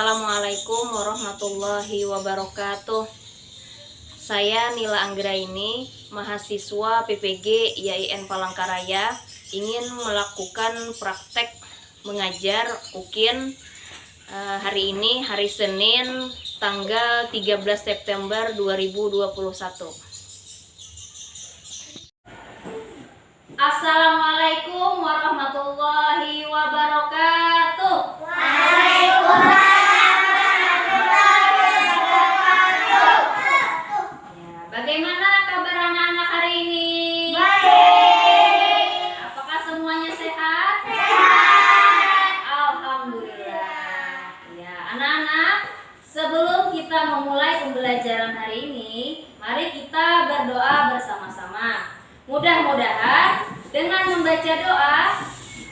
Assalamualaikum warahmatullahi wabarakatuh. Saya Nila Anggraini, mahasiswa PPG IAIN Palangkaraya, ingin melakukan praktek mengajar UKIN hari ini, hari Senin, tanggal 13 September 2021. Assalamualaikum warahmatullahi wabarakatuh. Bagaimana kabar anak-anak hari ini? Baik. Apakah semuanya sehat? Sehat. Alhamdulillah. Ya, anak-anak, sebelum kita memulai pembelajaran hari ini, mari kita berdoa bersama-sama. Mudah-mudahan dengan membaca doa,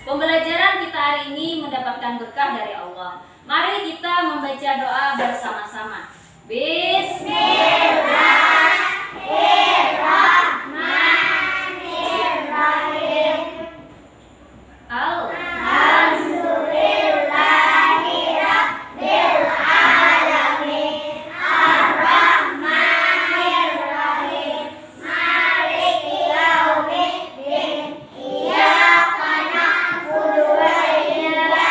pembelajaran kita hari ini mendapatkan berkah dari Allah. Mari kita membaca doa bersama-sama. Bismillahirrahmanirrahim. Alhamdulillahirabbil alamin. Arrahmanirrahim. Maliki yaumiddin. Iyyaka na'budu wa iyyaka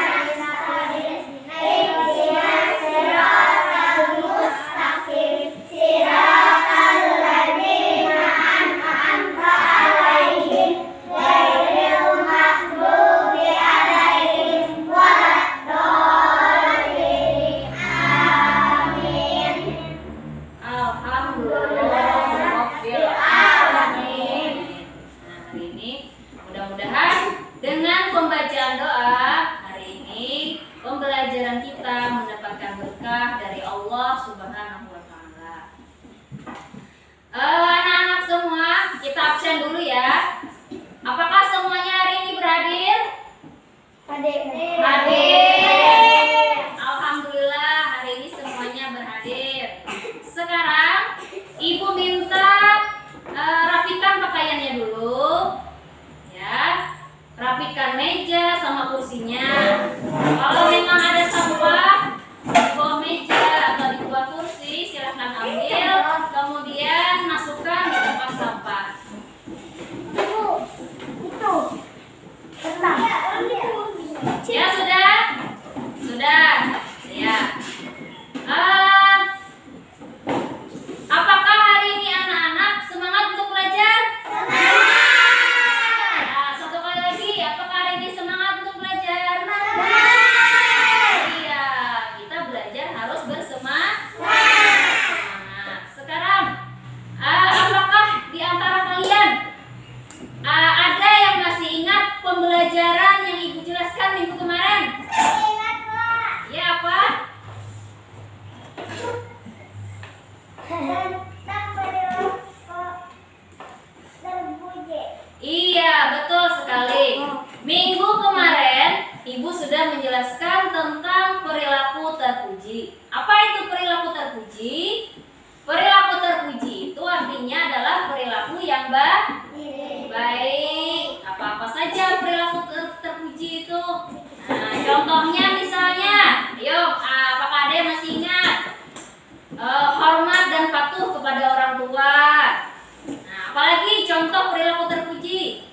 nasta'in. Ihdinas siratal mustaqim. Siratal ladzina an'amta 'alaihim ghairil maghdubi 'alaihim waladdallin. Amin. Alhamdulillahirabbil alamin. Nah, hari ini mudah-mudahan dengan pembacaan doa hari ini pembelajaran kita mendapatkan berkah dari Allah Subhanahu wa taala. Anak-anak semua, kita absen dulu ya. Apakah semuanya hari ini berhadir? Hadir. Alhamdulillah, hari ini semuanya berhadir. Sekarang Ibu minta rapikan pakaiannya dulu. Ya. Rapikan meja sama kursinya. Kalau memang ada sampah di bawah meja atau di bawah kursi, silahkan ambil, kemudian masukkan di tempat sampah. Ya sudah? Sudah. Ya. Apakah hari ini anak-anak semangat untuk belajar? Semangat. Nah, satu kali lagi, apakah hari ini semangat untuk belajar? Semangat. Iya, kita belajar harus bersemangat. Sekarang, apakah di antara kalian ada yang masih ingat pembelajaran yang Ibu jelaskan minggu kemarin? Ingat, Pak. Ya, apa? Iya, betul sekali. Minggu kemarin Ibu sudah menjelaskan tentang perilaku terpuji. Apa itu perilaku terpuji? Perilaku terpuji itu artinya adalah perilaku yang baik. Apa-apa saja perilaku terpuji itu. Nah, contohnya misalnya, yuk, apakah ada yang masih ingat? Hormat dan patuh kepada orang tua. Nah, apalagi contoh perilaku terpuji?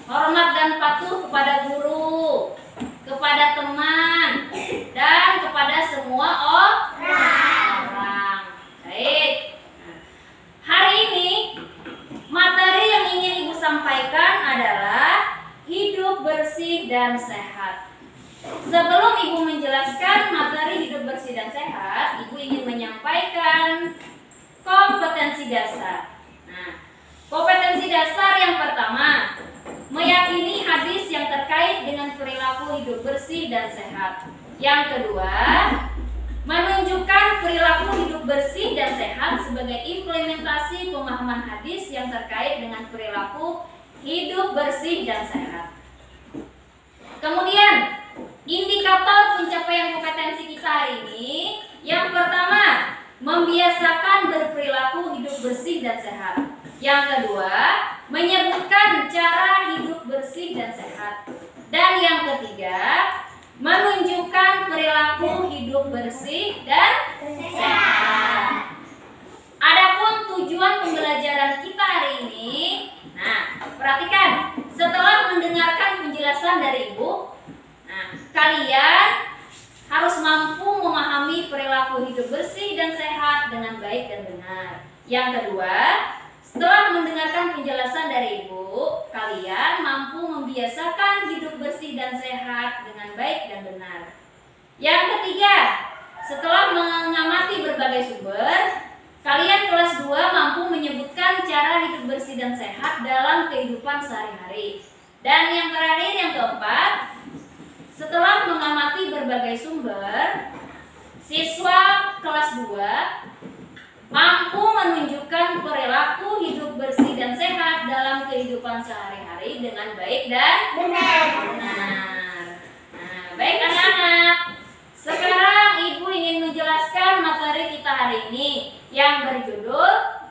Hormat dan patuh kepada guru, kepada teman, dan kepada semua orang. Baik. Nah, hari ini materi yang ingin Ibu sampaikan adalah hidup bersih dan sehat. Sebelum Ibu menjelaskan materi hidup bersih dan sehat, Ibu ingin menyampaikan kompetensi dasar. Nah, kompetensi dasar yang pertama, meyakini hadis yang terkait dengan perilaku hidup bersih dan sehat. Yang kedua, menunjukkan perilaku hidup bersih dan sehat sebagai implementasi pemahaman hadis yang terkait dengan perilaku hidup bersih dan sehat. Kemudian, indikator pencapaian kompetensi kita hari ini, yang pertama, membiasakan berperilaku hidup bersih dan sehat. Yang kedua, menyebutkan cara hidup bersih dan sehat. Dan yang ketiga, menunjukkan perilaku hidup bersih dan sehat. Adapun tujuan pembelajaran kita hari ini, nah, perhatikan, setelah mendengarkan penjelasan dari Ibu, nah, kalian harus mampu memahami perilaku hidup bersih dan sehat dengan baik dan benar. Yang kedua, setelah mendengarkan penjelasan dari Ibu, kalian mampu membiasakan hidup bersih dan sehat dengan baik dan benar. Yang ketiga, setelah mengamati berbagai sumber, kalian kelas 2 mampu menyebutkan cara hidup bersih dan sehat dalam kehidupan sehari-hari. Dan yang terakhir, yang keempat, setelah mengamati berbagai sumber, siswa kelas 2 mampu menunjukkan perilaku hidup bersih dan sehat dalam kehidupan sehari-hari dengan baik dan benar. Nah, baik anak-anak. Sekarang Ibu ingin menjelaskan materi kita hari ini yang berjudul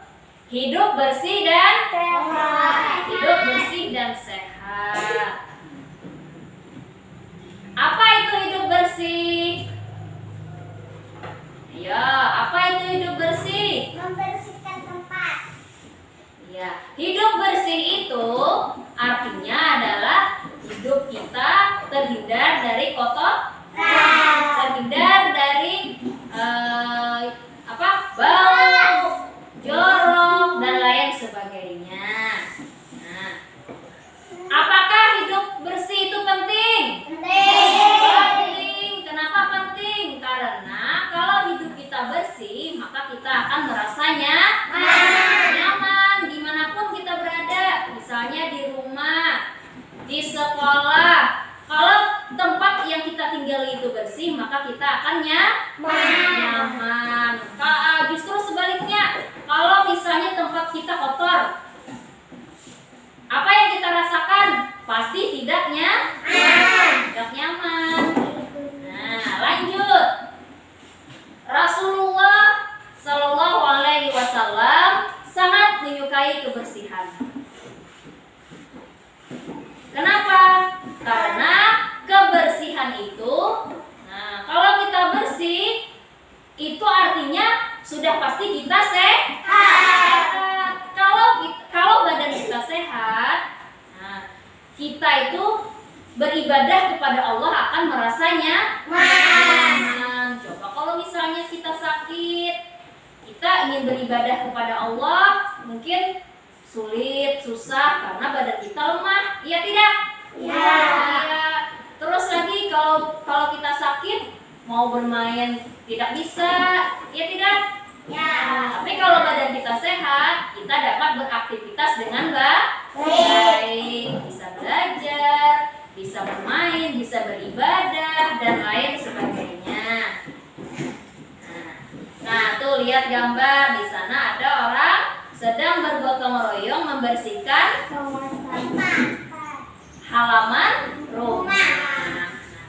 Hidup Bersih dan Sehat. Hidup bersih dan sehat. Apa itu hidup bersih? Ya, apa itu hidup bersih? Membersihkan tempat. Ya, hidup bersih itu artinya adalah hidup kita terhindar dari kotor, terhindar dari bau, jorok dan lain sebagainya. Nah, apakah hidup bersih itu penting? Penting. Kenapa penting? Karena kalau hidup kita bersih, maka kita akan merasanya nyaman dimanapun kita berada. Misalnya di rumah, di sekolah. Kalau tempat yang kita tinggali itu bersih, maka kita akan nyaman. Justru sebaliknya, kalau misalnya tempat kita kotor, apa yang kita rasakan? Pasti tidak nyaman. Nah, lanjut. Rasulullah Shallallahu Alaihi Wasallam sangat menyukai kebersihan. Kenapa? Karena kebersihan itu, nah, kalau kita bersih, itu artinya sudah pasti kita sehat. Kalau badan kita sehat, nah, kita itu beribadah kepada Allah akan merasanya nyaman. Coba kalau misalnya kita sakit, kita ingin beribadah kepada Allah, mungkin sulit, susah karena badan kita lemah. Iya tidak? Iya. Terus lagi kalau kita sakit, mau bermain tidak bisa. Iya tidak? Ya. Tapi kalau badan kita sehat, kita dapat beraktivitas dengan baik, bisa belajar, bisa bermain, bisa beribadah dan lain sebagainya. Nah, tuh lihat gambar di sana ada orang sedang bergotong royong membersihkan halaman rumah.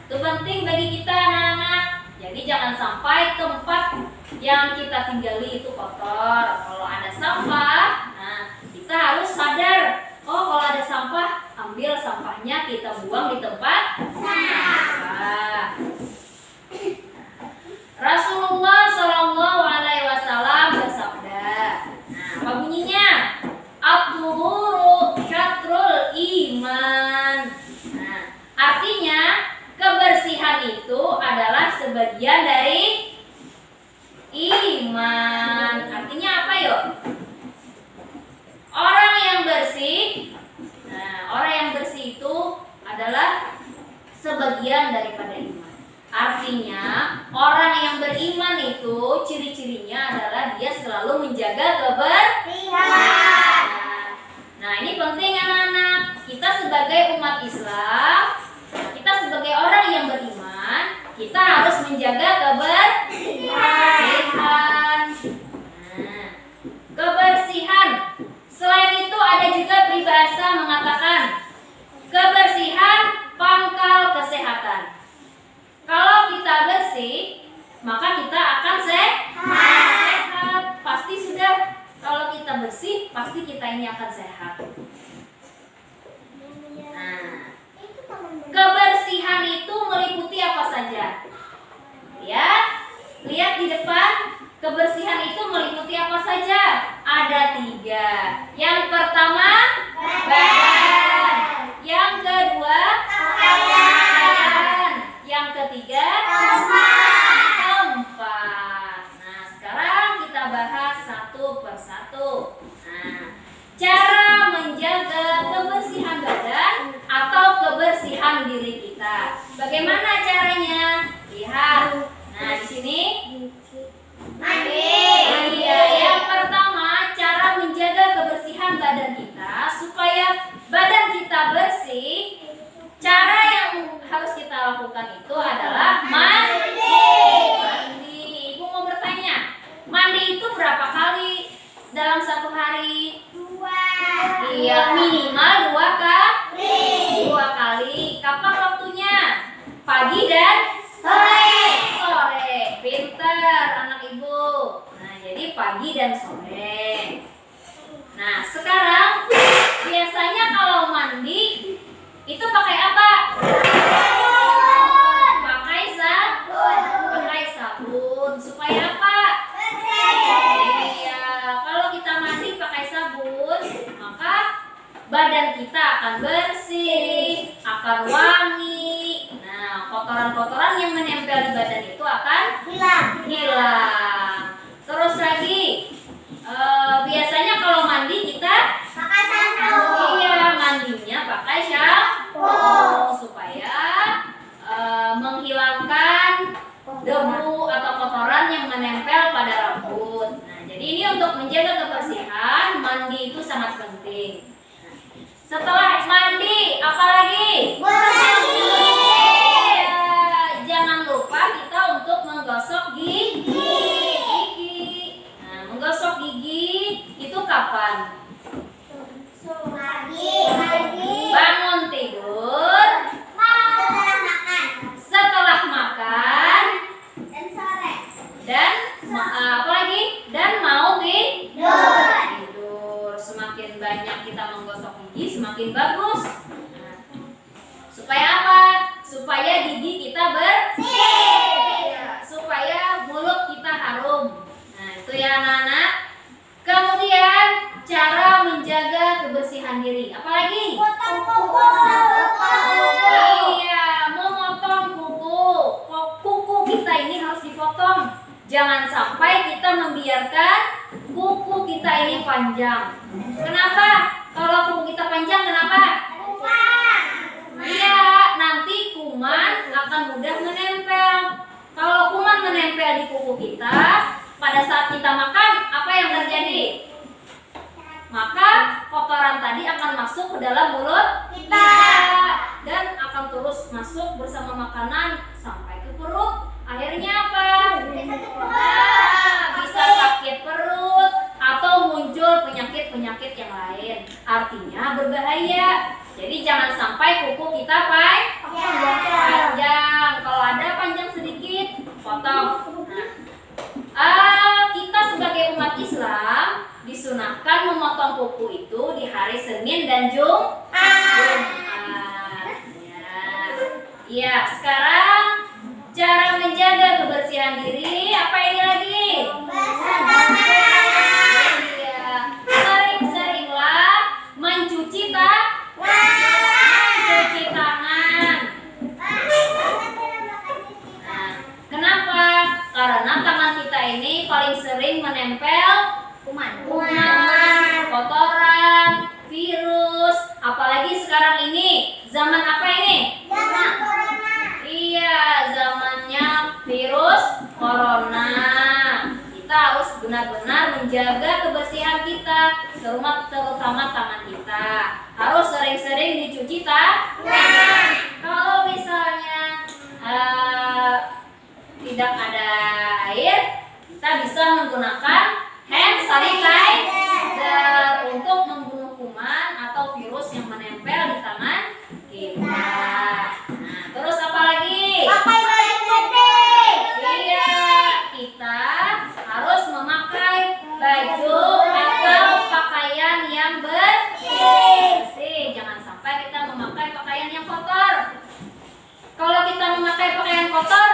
Itu penting bagi kita anak-anak. Jadi jangan sampai tempat yang kita tinggali itu kotor. Kalau ada sampah, nah, kita harus sadar, oh kalau ada sampah, ambil sampahnya kita buang di tempat sampah. Rasulullah Shallallahu Alaihi Wasallam bersabda, nah, apa bunyinya? At-tuhuru syatrul iman. Nah, artinya kebersihan itu adalah sebagian dari iman. Artinya apa yuk? Orang yang bersih, nah, orang yang bersih itu adalah sebagian daripada iman. Artinya orang yang beriman itu ciri-cirinya adalah dia selalu menjaga kebersihan. Nah, ini penting anak-anak. Kita sebagai umat Islam, kita sebagai orang yang beriman, kita harus menjaga kebersihan. Nah, kebersihan. Selain itu ada juga peribahasa mengatakan kebersihan pangkal kesehatan. Kalau kita bersih, maka kita akan sehat. Pasti sudah. Kalau kita bersih, pasti kita ini akan sehat. Nah, kebersihan itu meliputi apa Lihat di depan, kebersihan itu meliputi apa saja? Ada 3. Yang pertama, badan. Yang kedua, pakaian. Yang ketiga, tempat. Nah, sekarang kita bahas satu persatu. Nah, cara menjaga kebersihan badan atau kebersihan diri kita. Bagaimana caranya? Lihat. Nah, di sini mandi. Iya, yang pertama cara menjaga kebersihan badan kita supaya badan kita bersih. Cara yang harus kita lakukan itu adalah mandi. Ibu mau bertanya, mandi itu berapa kali dalam satu hari? 2. Iya, minimal 2 kali. 2 kali. Kapan waktunya? Pagi dan sore. Pinter anak ibu. Nah, jadi pagi dan sore. Nah, sekarang biasanya kalau mandi itu pakai apa? Pakai sabun. Supaya apa? Iya, kalau kita mandi pakai sabun, maka badan kita akan bersih, akan wangi. Nah, kotoran-kotoran yang menempel di badan itu akan hilang. Terus lagi, biasanya kalau mandi kita mandinya pakai shampoo supaya menghilangkan debu atau kotoran yang menempel pada rambut. Nah, jadi ini untuk menjaga kebersihan, mandi itu sangat penting. Setelah mandi, apa lagi? Jangan lupa kita untuk menggosok gigi. Nah, menggosok gigi itu kapan? Bangun tidur, setelah makan, dan apa lagi? Dan mau tidur. Semakin banyak kita menggosok gigi, semakin bagus. Nah, supaya apa? Supaya gigi kita bersih. Supaya mulut kita harum. Nah, itu ya anak-anak. Kemudian cara menjaga kebersihan diri. Apalagi? Iya, memotong kuku. Kuku kita ini harus dipotong. Jangan sampai kita membiarkan kuku kita ini panjang. Kenapa? Kalau kuku kita panjang, kenapa? Iya, nanti kuman akan mudah menempel. Kalau kuman menempel di kuku kita, pada saat kita makan, apa yang terjadi? Maka kotoran tadi akan masuk ke dalam mulut kita dan akan terus masuk bersama makanan sampai ke perut. Akhirnya apa? Bisa sakit perut atau muncul penyakit-penyakit yang lain. Artinya berbahaya. Jadi jangan sampai kuku kita panjang. Kalau ada panjang sedikit, potong. Kita sebagai umat Islam disunahkan memotong kuku itu di hari Senin dan Jumat. Ya, sekarang cara menjaga kebersihan diri apa ini lagi? Iya, sering-seringlah mencuci tangan. Nah, kenapa? Karena tangan kita ini paling sering menempel kuman, kotoran, virus. Apalagi sekarang ini zaman apa ini? Zaman corona. Iya, zamannya virus corona. Kita harus benar-benar menjaga kebersihan kita, terutama tangan kita. Harus sering-sering dicuci tangan. Kalau misalnya tidak ada air, kita bisa menggunakan hand sanitizer untuk membunuh kuman atau virus yang menempel di tangan kita. Nah, terus apa lagi? Iya, kita harus memakai baju atau pakaian yang bersih. Jangan sampai kita memakai pakaian yang kotor. Kalau kita memakai pakaian kotor,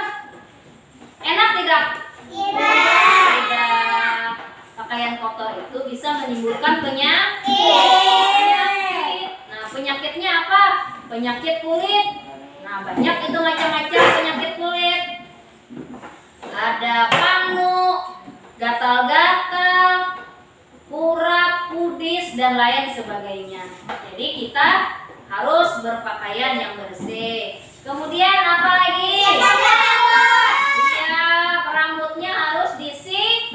enak tidak? Tidak. Pakaian kotor itu bisa menimbulkan penyakit. Nah, penyakitnya apa? Penyakit kulit. Nah, banyak itu macam-macam penyakit kulit. Ada panu, gatal-gatal, kurap, kudis, dan lain sebagainya. Jadi kita harus berpakaian yang bersih. Kemudian apa lagi? Ya, rambutnya harus disisir.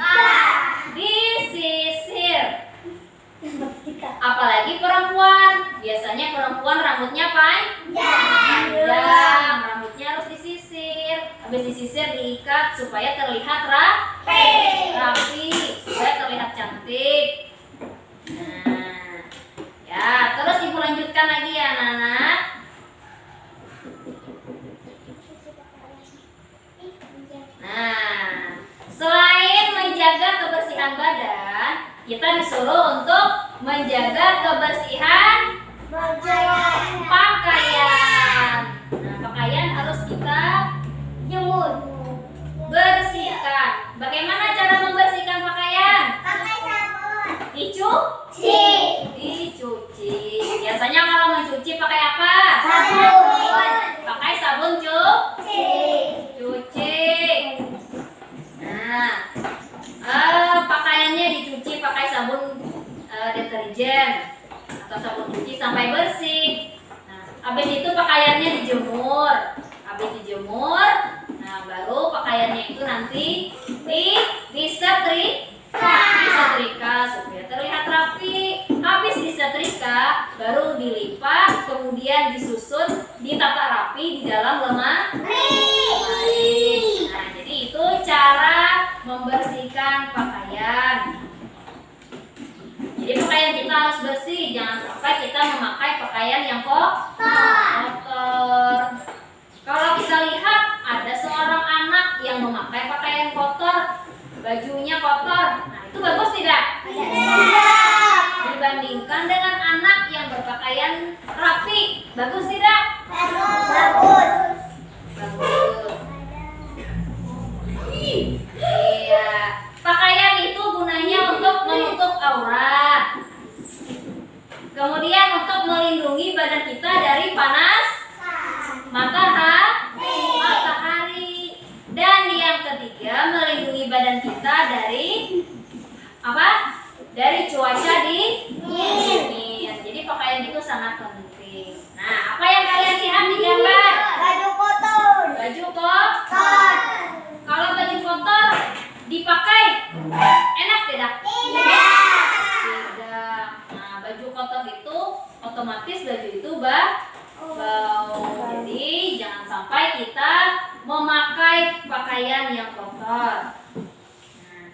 Apalagi perempuan. Biasanya perempuan rambutnya panjang. Rambutnya harus disisir. Habis disisir diikat supaya terlihat rapi, supaya terlihat cantik. Nah, ya, terus ibu lanjutkan lagi ya, anak-anak. Nah, selain menjaga kebersihan badan, kita disuruh untuk menjaga kebersihan pakaian. Nah, pakaian harus kita bersihkan. Bagaimana cara membersihkan pakaian? Dicuci. Biasanya kalau mencuci pakai apa? Pakai sabun cuci. Nah, pakaiannya dicuci pakai sabun deterjen atau sabun cuci sampai bersih. Nah, habis itu pakaiannya dijemur. Nah, baru pakaiannya itu nanti disetrika supaya terlihat rapi. Habis disetrika, baru dilipat, kemudian disusun, ditata rapi di dalam lemari. Nah, jadi itu cara membersihkan pakaian. Jadi pakaian kita harus bersih, jangan sampai kita memakai pakaian yang kotor. Kalau kita lihat ada seorang anak yang memakai pakaian kotor, bajunya kotor, nah itu bagus tidak? Dibandingkan dengan anak yang berpakaian rapi, bagus tidak? Bagus. Iya, pakaian itu gunanya untuk menutup aurat. Kemudian untuk melindungi badan kita dari panas matahari. Dan yang ketiga, melindungi badan kita dari apa? Dari cuaca dingin. Jadi pakaian itu sangat penting. Nah, apa yang kalian lihat di gambar? Baju kotor. Kalau baju kotor dipakai enak tidak? Tidak. Nah, baju kotor itu otomatis baju itu bau. Jadi jangan sampai kita memakai pakaian yang kotor. Nah,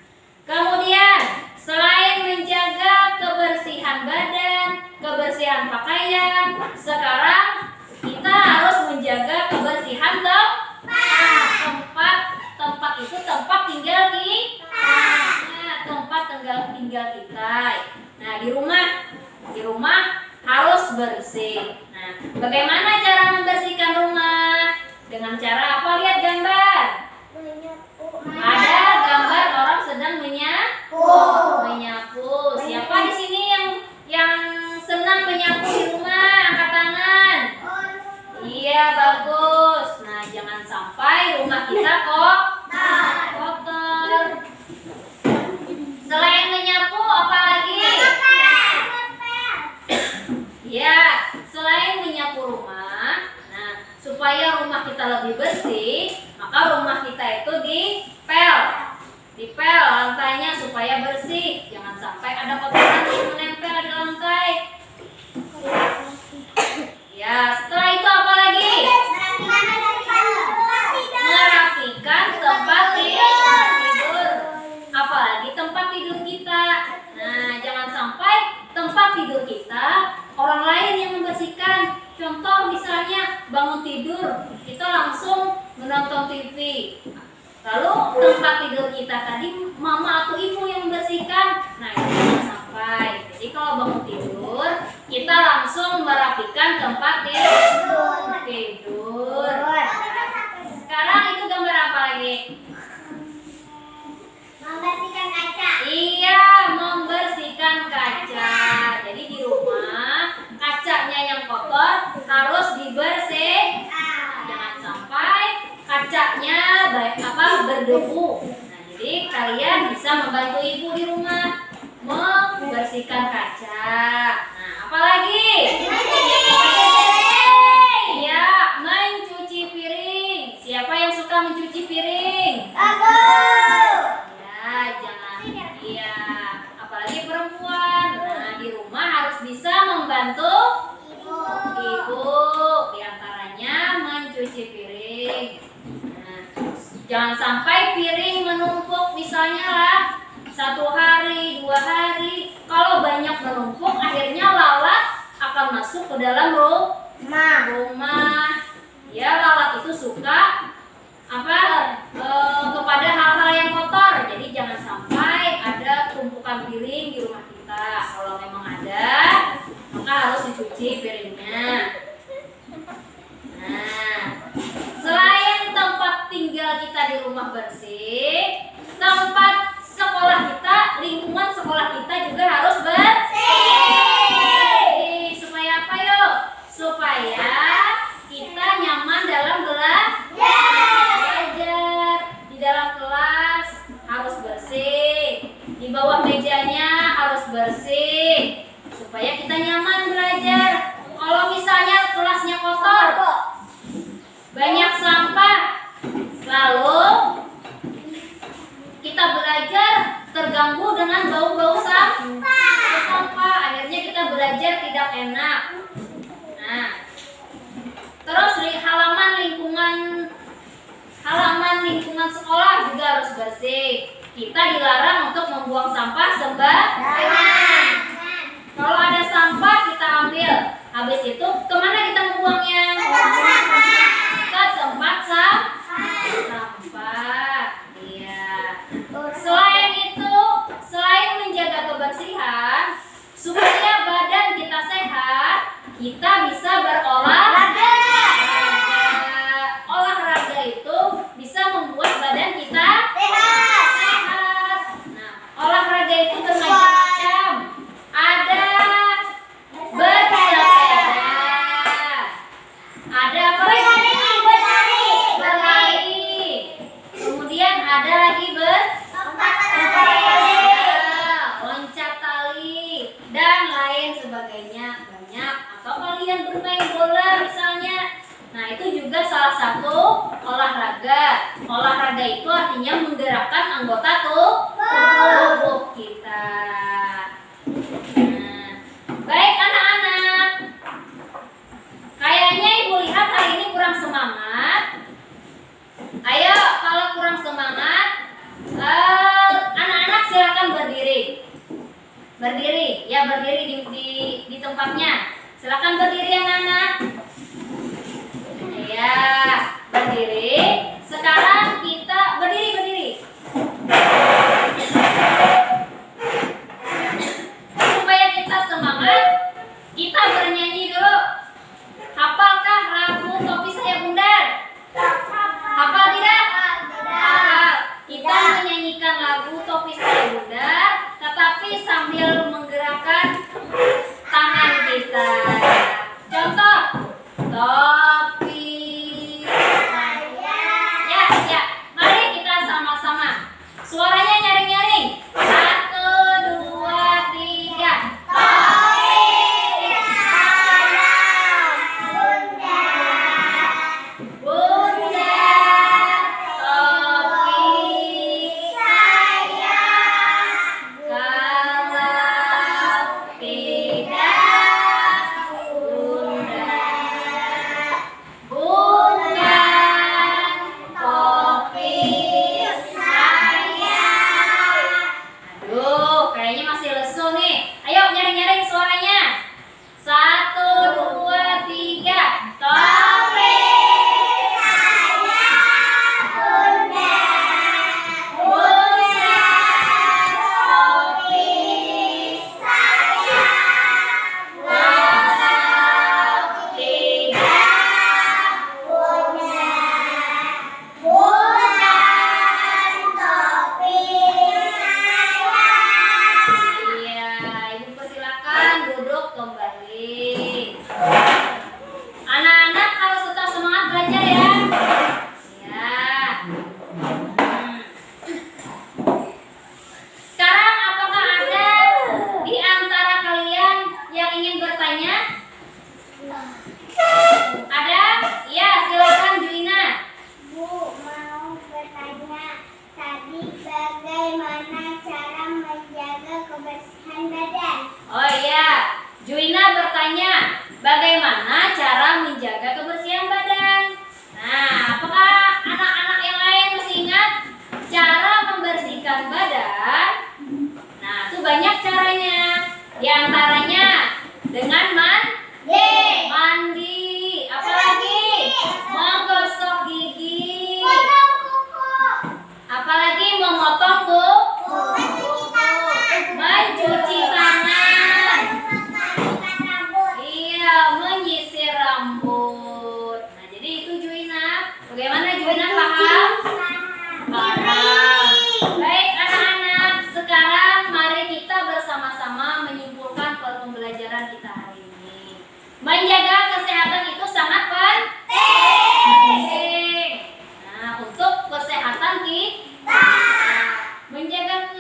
kemudian selain menjaga kebersihan badan, kebersihan pakaian, sekarang kita harus menjaga kebersihan tempat itu tempat tinggal kita. Nah, tempat tinggal kita. Nah, di rumah harus bersih. Nah, bagaimana cara membersihkan rumah? Dengan cara apa? Lihat gambar. Ada gambar orang sedang menyapu. Siapa di sini yang senang menyapu di rumah? Angkat tangan. Iya, bagus. Nah, jangan sampai rumah kita kotor. Selain menyapu, apa lagi? Ya, selain menyapu rumah, nah supaya rumah kita lebih bersih, maka rumah kita itu dipel lantainya supaya bersih. Jangan sampai ada kotoran yang menempel di lantai. Ya, setelah itu apa lagi? Merapikan tempat tidur. Apalagi tempat tidur kita. Nah, jangan sampai tempat tidur kita orang lain yang membersihkan. Contoh misalnya bangun tidur, kita langsung menonton TV. Lalu tempat tidur kita tadi mama atau ibu yang membersihkan. Nah, itu jangan sampai. Jadi kalau bangun tidur, kita langsung merapikan tempat tidur. Sekarang itu gambar apa lagi? berdebu. Nah, jadi kalian bisa membantu ibu di rumah membersihkan kaca. Nah, apalagi? Ya, mencuci piring. Siapa yang suka mencuci piring? Ya, jangan. Iya, apalagi perempuan. Nah, di rumah harus bisa membantu ibu, diantaranya mencuci piring. Nah, jangan sampai piring menumpuk, misalnya lah 1 hari, 2 hari. Kalau banyak menumpuk, akhirnya lalat akan masuk ke dalam rumah. Ya, lalat itu suka kepada hal-hal yang kotor. Jadi jangan sampai ada tumpukan piring di rumah kita. Kalau memang ada, maka harus dicuci piringnya. Nah, selain tempat tinggal kita di rumah bersih, tempat sekolah kita, lingkungan sekolah kita juga harus bersih. Supaya apa yuk? Supaya kita nyaman dalam belajar. Di dalam kelas harus bersih. Di bawah mejanya harus bersih. Supaya kita nyaman belajar. Kalau misalnya kelasnya kotor, banyak sampah, lalu kita belajar terganggu dengan bau-bau sampah. Akhirnya kita belajar tidak enak. Nah, terus halaman lingkungan sekolah juga harus bersih. Kita dilarang untuk membuang sampah sembarangan. Kalau ada sampah kita ambil. Habis itu kemana kita membuangnya? Ke tempat sampah. Iya. Selain itu, selain menjaga kebersihan, supaya badan kita sehat, kita bisa berolahraga. Olahraga itu bisa membuat badan kita sehat. Nah, olahraga itu bermacam-macam. Ada bersepeda. Ada apa lagi? Berlari. Kemudian ada lagi loncat tali dan lain sebagainya. Banyak. Atau kalian bermain bola misalnya. Nah, itu juga salah satu olahraga. Olahraga itu artinya menggerakkan anggota tubuh kita. Nah, baik anak-anak. Kayaknya ibu lihat hari ini kurang semangat. Ayo, kalau kurang semangat, anak-anak silakan berdiri. Berdiri, ya berdiri di tempatnya. Silakan berdiri anak-anak. Ya, berdiri. Sekarang kita berdiri. Supaya kita semangat, kita bernyanyi dulu. Hafalkah lagu Topi Saya Bundar? Hafal tidak? Hafal. Kita menyanyikan lagu Topi Saya Bundar, tetapi sambil menggerakkan tangan kita. Contoh. Oh iya, Juina bertanya, bagaimana cara menjaga kebersihan badan? Nah, apakah anak-anak yang lain masih ingat cara membersihkan badan? Nah, itu banyak caranya. Di antaranya dengan mandi, apalagi menggosok gigi, apalagi memotong kuku, mencuci tangan, iya, menyisir rambut. Nah, jadi itu Juina. Bagaimana Juina paham? Paham. Baik anak-anak, sekarang mari kita bersama-sama menyimpulkan pembelajaran kita hari ini. Menjaga kesehatan itu sangat penting. Nah, untuk kesehatan kita, menjaga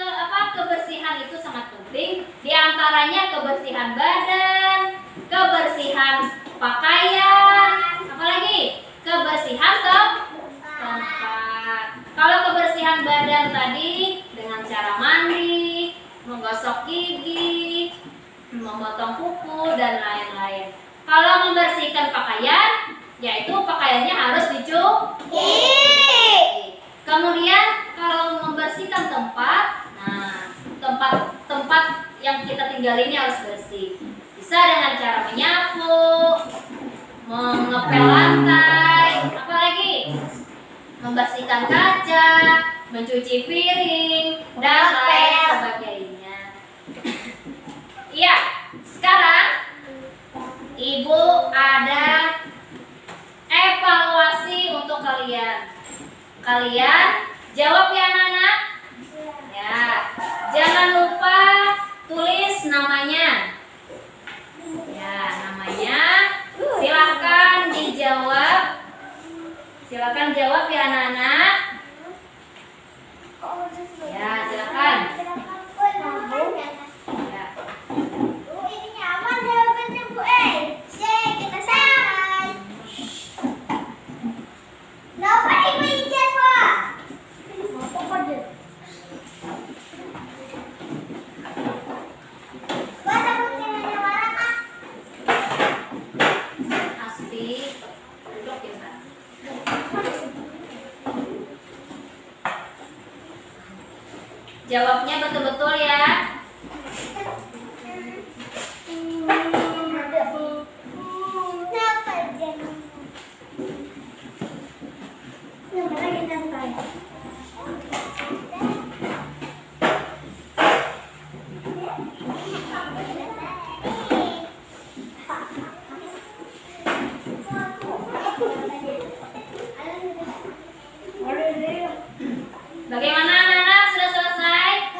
kebersihan itu sangat penting. Di antaranya kebersihan badan, kebersihan pakaian, apalagi kebersihan tempat. Kalau kebersihan badan tadi dengan cara mandi, menggosok gigi, memotong kuku dan lain-lain. Kalau membersihkan pakaian, yaitu pakaiannya harus dicuci. Kemudian kalau membersihkan tempat, nah tempat yang kita tinggal ini harus bersih. Bisa dengan cara menyapu, mengepel lantai, apalagi membersihkan kaca, mencuci piring, dan lain sebagainya. Iya, sekarang Ibu ada evaluasi untuk kalian. Kalian jawab ya anak-anak. Ya, jangan lupa tulis namanya. Ya, namanya. Silakan dijawab. Silakan jawab ya anak-anak. Ya, silakan. Ya. Asti, duduk ya, Mbak. Jawabnya betul-betul ya. Bagaimana anak-anak, sudah selesai?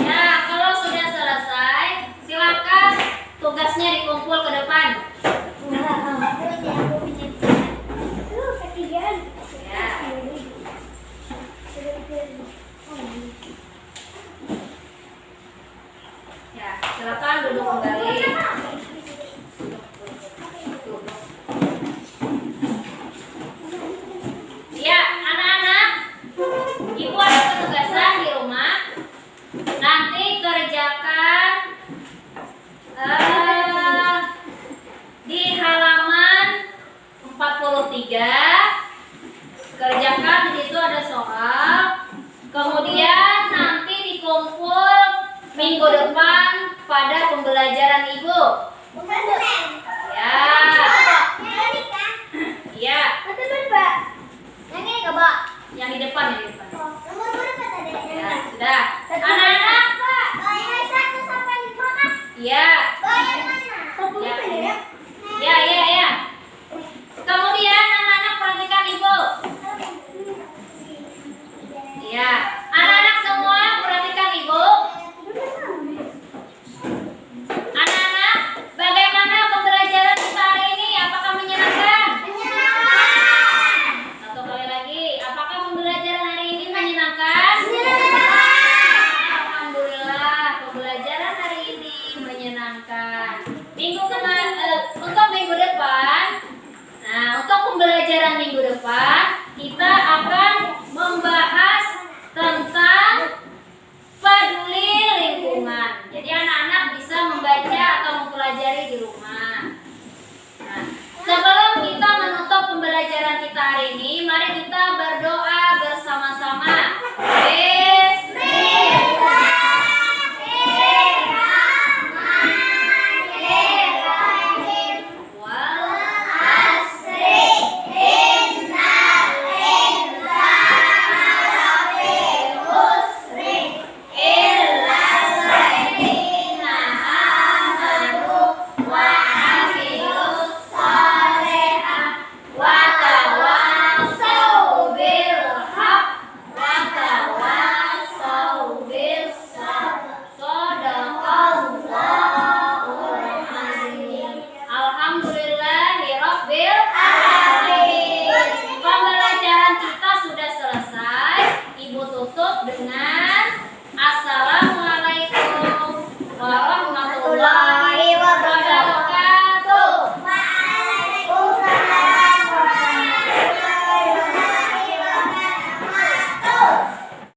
Ya, kalau sudah selesai, silakan tugasnya dikumpul ke depan. Ya. Ya, silakan duduk kembali. Ya, anak-anak, Ibu ada penugasan di rumah. Nanti kerjakan di halaman 43. Kerjakan, di situ ada soal. Kemudian nanti dikumpul minggu depan pada pembelajaran Ibu. Ya. Iya. Yang di depan, yang di depan. Ya, sudah. Anak-anak. Iya. Ya, ya, ya. Kemudian anak-anak perhatikan Ibu. Ya, anak-anak semua perhatikan Ibu. Anak-anak, bagaimana pembelajaran kita hari ini? pembelajaran minggu depan kita akan membahas tentang peduli lingkungan. Jadi anak-anak bisa membaca atau mempelajari di rumah. Nah, sebelum kita menutup pembelajaran kita hari ini,